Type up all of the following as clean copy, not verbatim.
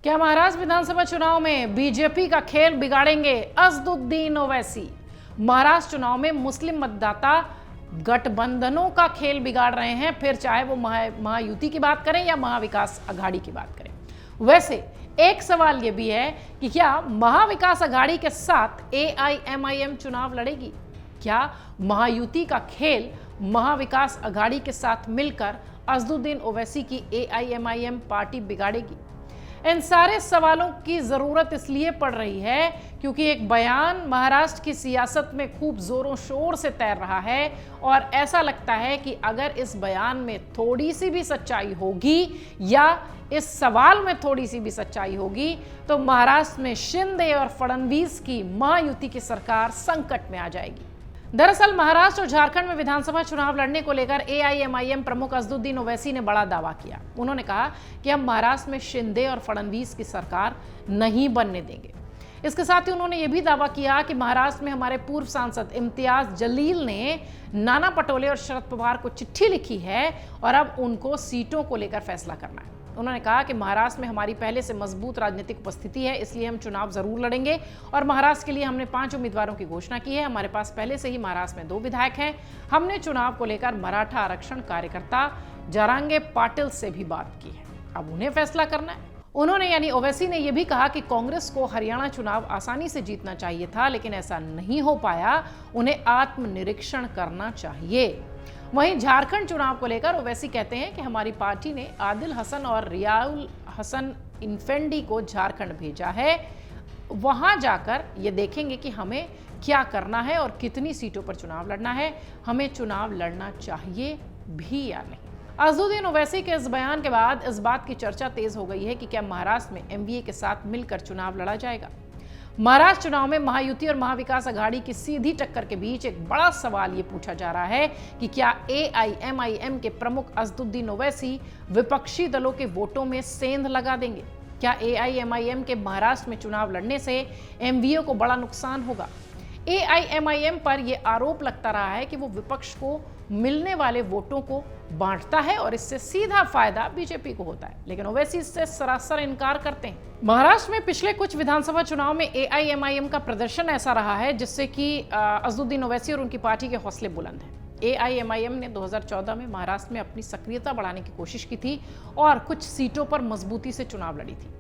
क्या महाराष्ट्र विधानसभा चुनाव में बीजेपी का खेल बिगाड़ेंगे असदुद्दीन ओवैसी? महाराष्ट्र चुनाव में मुस्लिम मतदाता गठबंधनों का खेल बिगाड़ रहे हैं, फिर चाहे वो महायुति की बात करें या महाविकास अघाड़ी की बात करें। वैसे एक सवाल ये भी है कि क्या महाविकास अघाड़ी के साथ एआईएमआईएम चुनाव लड़ेगी? क्या महायुति का खेल महाविकास अघाड़ी के साथ मिलकर असदुद्दीन ओवैसी की एआईएमआईएम पार्टी बिगाड़ेगी? इन सारे सवालों की जरूरत इसलिए पड़ रही है क्योंकि एक बयान महाराष्ट्र की सियासत में खूब जोरों शोर से तैर रहा है और ऐसा लगता है कि अगर इस बयान में थोड़ी सी भी सच्चाई होगी या इस सवाल में थोड़ी सी भी सच्चाई होगी तो महाराष्ट्र में शिंदे और फडणवीस की महायुति की सरकार संकट में आ जाएगी। दरअसल महाराष्ट्र और झारखंड में विधानसभा चुनाव लड़ने को लेकर एआईएमआईएम प्रमुख असदुद्दीन ओवैसी ने बड़ा दावा किया। उन्होंने कहा कि हम महाराष्ट्र में शिंदे और फडणवीस की सरकार नहीं बनने देंगे। इसके साथ ही उन्होंने यह भी दावा किया कि महाराष्ट्र में हमारे पूर्व सांसद इम्तियाज जलील ने नाना पटोले और शरद पवार को चिट्ठी लिखी है और अब उनको सीटों को लेकर फैसला करना है। उन्होंने कहा कि महाराष्ट्र में हमारी पहले से मजबूत राजनीतिक उपस्थिति है, इसलिए हम चुनाव जरूर लड़ेंगे और महाराष्ट्र के लिए हमने 5 उम्मीदवारों की घोषणा की है। हमारे पास पहले से ही महाराष्ट्र में 2 विधायक हैं। हमने चुनाव को लेकर मराठा आरक्षण कार्यकर्ता जरांगे पाटिल से भी बात की है, अब उन्हें फैसला करना है। उन्होंने यानी ओवैसी ने यह भी कहा कि कांग्रेस को हरियाणा चुनाव आसानी से जीतना चाहिए था, लेकिन ऐसा नहीं हो पाया। उन्हें आत्मनिरीक्षण करना चाहिए। वहीं झारखंड चुनाव को लेकर ओवैसी कहते हैं कि हमारी पार्टी ने आदिल हसन और रियाउल हसन इन्फेंडी को झारखंड भेजा है। वहां जाकर ये देखेंगे कि हमें क्या करना है और कितनी सीटों पर चुनाव लड़ना है, हमें चुनाव लड़ना चाहिए भी या नहीं। असदुद्दीन ओवैसी के इस बयान के बाद इस बात की चर्चा तेज हो गई है कि क्या महाराष्ट्र में एमवीए के साथ मिलकर चुनाव लड़ा जाएगा। महाराष्ट्र चुनाव में महायुति और महाविकास अघाड़ी की सीधी टक्कर के बीच एक बड़ा सवाल ये पूछा जा रहा है कि क्या एआईएमआईएम के प्रमुख असदुद्दीन ओवैसी विपक्षी दलों के वोटों में सेंध लगा देंगे? क्या एआईएमआईएम के महाराष्ट्र में चुनाव लड़ने से एमवीए को बड़ा नुकसान होगा? एआईएमआईएम पर यह आरोप लगता रहा है कि वो विपक्ष को मिलने वाले वोटों को बांटता है और इससे सीधा फायदा बीजेपी को होता है, लेकिन ओवैसी इससे सरासर इनकार करते हैं। महाराष्ट्र में पिछले कुछ विधानसभा चुनाव में एआईएमआईएम का प्रदर्शन ऐसा रहा है जिससे कि असदुद्दीन ओवैसी और उनकी पार्टी के हौसले बुलंद हैं। एआईएमआईएम ने 2014 में महाराष्ट्र में अपनी सक्रियता बढ़ाने की कोशिश की थी और कुछ सीटों पर मजबूती से चुनाव लड़ी थी।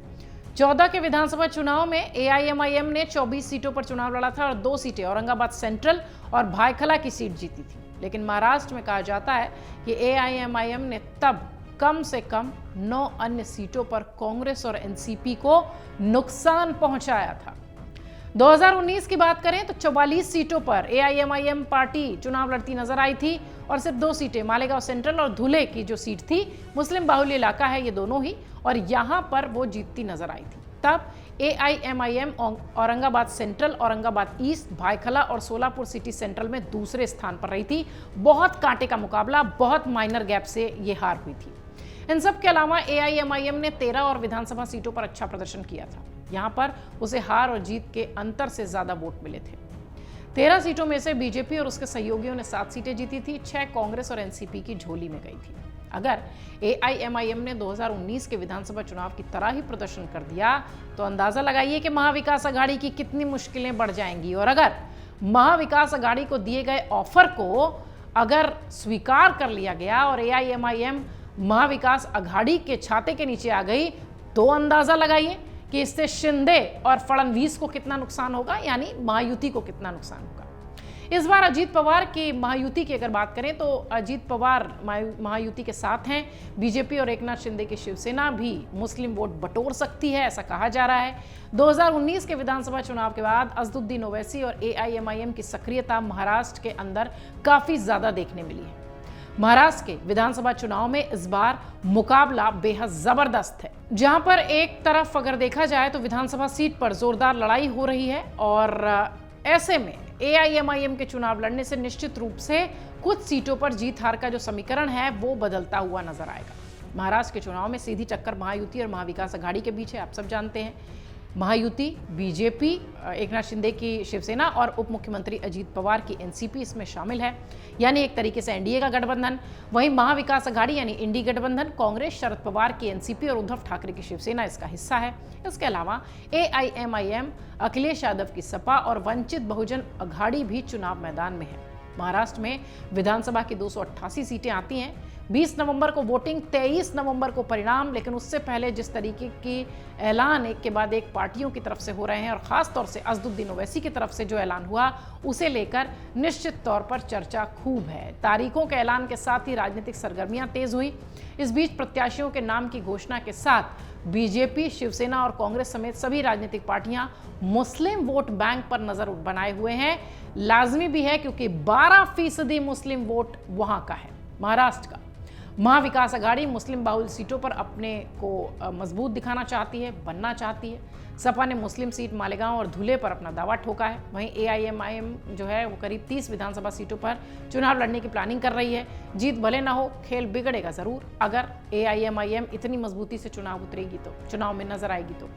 14 के विधानसभा चुनाव में एआईएमआईएम ने 24 सीटों पर चुनाव लड़ा था और 2 सीटें औरंगाबाद सेंट्रल और भायखला की सीट जीती थी। लेकिन महाराष्ट्र में कहा जाता है कि एआईएमआईएम ने तब कम से कम 9 अन्य सीटों पर कांग्रेस और एनसीपी को नुकसान पहुंचाया था। 2019 की बात करें तो 44 सीटों पर एआईएमआईएम पार्टी चुनाव लड़ती नजर आई थी और सिर्फ 2 सीटें मालेगांव सेंट्रल और धुले की जो सीट थी, मुस्लिम बाहुल्य इलाका है ये दोनों ही, और यहां पर वो जीतती नजर आई थी। तब AIMIM Aurangabad central, Aurangabad east, Byculla और सोलापुर सिटी सेंट्रल में दूसरे स्थान पर रही थी। बहुत कांटे का मुकाबला, बहुत माइनर गैप से ये हार हुई थी। इन सब के अलावा एआईएमआईएम ने 13 और विधानसभा सीटों पर अच्छा प्रदर्शन किया था। यहां पर उसे हार और जीत के अंतर से ज्यादा वोट मिले थे। 13 सीटों में से बीजेपी और उसके सहयोगियों ने 7 सीटें जीती थी, 6 कांग्रेस और एनसीपी की झोली में गई थी। अगर एआईएमआईएम ने 2019 के विधानसभा चुनाव की तरह ही प्रदर्शन कर दिया तो अंदाजा लगाइए कि महाविकास अघाड़ी की कितनी मुश्किलें बढ़ जाएंगी। और अगर महाविकास अघाड़ी को दिए गए ऑफर को अगर स्वीकार कर लिया गया और एआईएमआईएम महाविकास अघाड़ी के छाते के नीचे आ गई तो अंदाजा लगाइए कि इससे शिंदे और फडणवीस को कितना नुकसान होगा, यानी महायुति को कितना नुकसान होगा। इस बार अजीत पवार की महायुति की अगर बात करें तो अजीत पवार महायुति के साथ हैं। बीजेपी और एकनाथ शिंदे की शिवसेना भी मुस्लिम वोट बटोर सकती है, ऐसा कहा जा रहा है। 2019 के विधानसभा चुनाव के बाद असदुद्दीन ओवैसी और एआईएमआईएम की सक्रियता महाराष्ट्र के अंदर काफी ज्यादा देखने मिली है। महाराष्ट्र के विधानसभा चुनाव में इस बार मुकाबला बेहद जबरदस्त है, जहां पर एक तरफ अगर देखा जाए तो विधानसभा सीट पर जोरदार लड़ाई हो रही है और ऐसे में एआईएमआईएम के चुनाव लड़ने से निश्चित रूप से कुछ सीटों पर जीत हार का जो समीकरण है वो बदलता हुआ नजर आएगा। महाराष्ट्र के चुनाव में सीधी टक्कर महायुति और महाविकास अघाड़ी के बीच है, आप सब जानते हैं। महायुति, बीजेपी, एकनाथ शिंदे की शिवसेना और उप मुख्यमंत्री अजीत पवार की एनसीपी इसमें शामिल है, यानी एक तरीके से एनडीए का गठबंधन। वहीं महाविकास अघाड़ी यानी इंडी गठबंधन, कांग्रेस, शरद पवार की एनसीपी और उद्धव ठाकरे की शिवसेना इसका हिस्सा है। इसके अलावा एआईएमआईएम, अखिलेश यादव की सपा और वंचित बहुजन अघाड़ी भी चुनाव मैदान में है। महाराष्ट्र में विधानसभा की 288 सीटें आती हैं। 20 नवंबर को वोटिंग, 23 नवंबर को परिणाम। लेकिन उससे पहले जिस तरीके की ऐलान एक के बाद एक पार्टियों की तरफ से हो रहे हैं और खास तौर से असदुद्दीन ओवैसी की तरफ से जो ऐलान हुआ, उसे लेकर निश्चित तौर पर चर्चा खूब है। तारीखों के ऐलान के साथ ही राजनीतिक सरगर्मियां तेज हुई। इस बीच प्रत्याशियों के नाम की घोषणा के साथ बीजेपी, शिवसेना और कांग्रेस समेत सभी राजनीतिक पार्टियां मुस्लिम वोट बैंक पर नजर बनाए हुए हैं। लाजमी भी है क्योंकि 12% मुस्लिम वोट वहां का है, महाराष्ट्र का। महाविकास अघाड़ी मुस्लिम बाहुल सीटों पर अपने को मजबूत दिखाना चाहती है, बनना चाहती है। सपा ने मुस्लिम सीट मालेगांव और धुले पर अपना दावा ठोका है। वहीं एआईएमआईएम जो है वो करीब 30 विधानसभा सीटों पर चुनाव लड़ने की प्लानिंग कर रही है। जीत भले ना हो, खेल बिगड़ेगा जरूर अगर एआईएमआईएम इतनी मजबूती से चुनाव उतरेगी तो, चुनाव में नजर आएगी तो।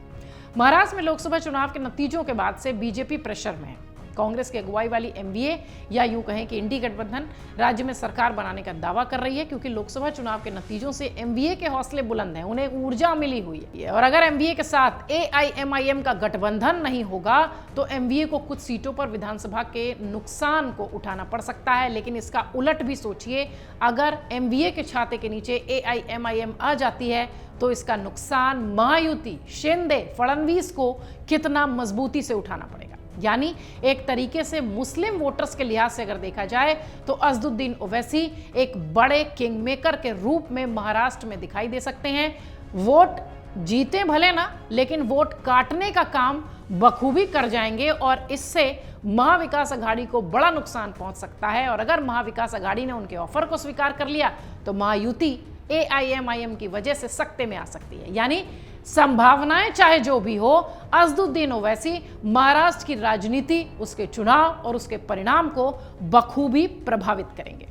महाराष्ट्र में लोकसभा चुनाव के नतीजों के बाद से बीजेपी प्रेशर में है। कांग्रेस की अगुवाई वाली एमवीए या यूं कहें कि इंडी गठबंधन राज्य में सरकार बनाने का दावा कर रही है, क्योंकि लोकसभा चुनाव के नतीजों से एमवीए के हौसले बुलंद हैं, उन्हें एक ऊर्जा मिली हुई है। और अगर एमवीए के साथ एआईएमआईएम का गठबंधन नहीं होगा तो एमवीए को कुछ सीटों पर विधानसभा के नुकसान को उठाना पड़ सकता है। लेकिन इसका उलट भी सोचिए, अगर एमवीए के छाते के नीचे एआईएमआईएम आ जाती है तो इसका नुकसान महायुति, शिंदे, फडणवीस को कितना मजबूती से उठाना पड़ेगा। यानी एक तरीके से मुस्लिम वोटर्स के लिहाज से अगर देखा जाए तो असदुद्दीन ओवैसी एक बड़े किंग मेकर के रूप में महाराष्ट्र में दिखाई दे सकते हैं। वोट जीते भले ना, लेकिन वोट काटने का काम बखूबी कर जाएंगे और इससे महाविकास अघाड़ी को बड़ा नुकसान पहुंच सकता है। और अगर महाविकास अघाड़ी ने उनके ऑफर को स्वीकार कर लिया तो महायुति एआईएमआईएम की वजह से सकते में आ सकती है। यानी संभावनाएं चाहे जो भी हो, असदुद्दीन ओवैसी महाराष्ट्र की राजनीति, उसके चुनाव और उसके परिणाम को बखूबी प्रभावित करेंगे।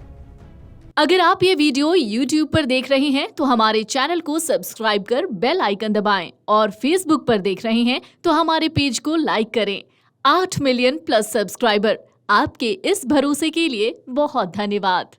अगर आप ये वीडियो YouTube पर देख रहे हैं तो हमारे चैनल को सब्सक्राइब कर बेल आइकन दबाएं और Facebook पर देख रहे हैं तो हमारे पेज को लाइक करें। 8 मिलियन प्लस सब्सक्राइबर, आपके इस भरोसे के लिए बहुत धन्यवाद।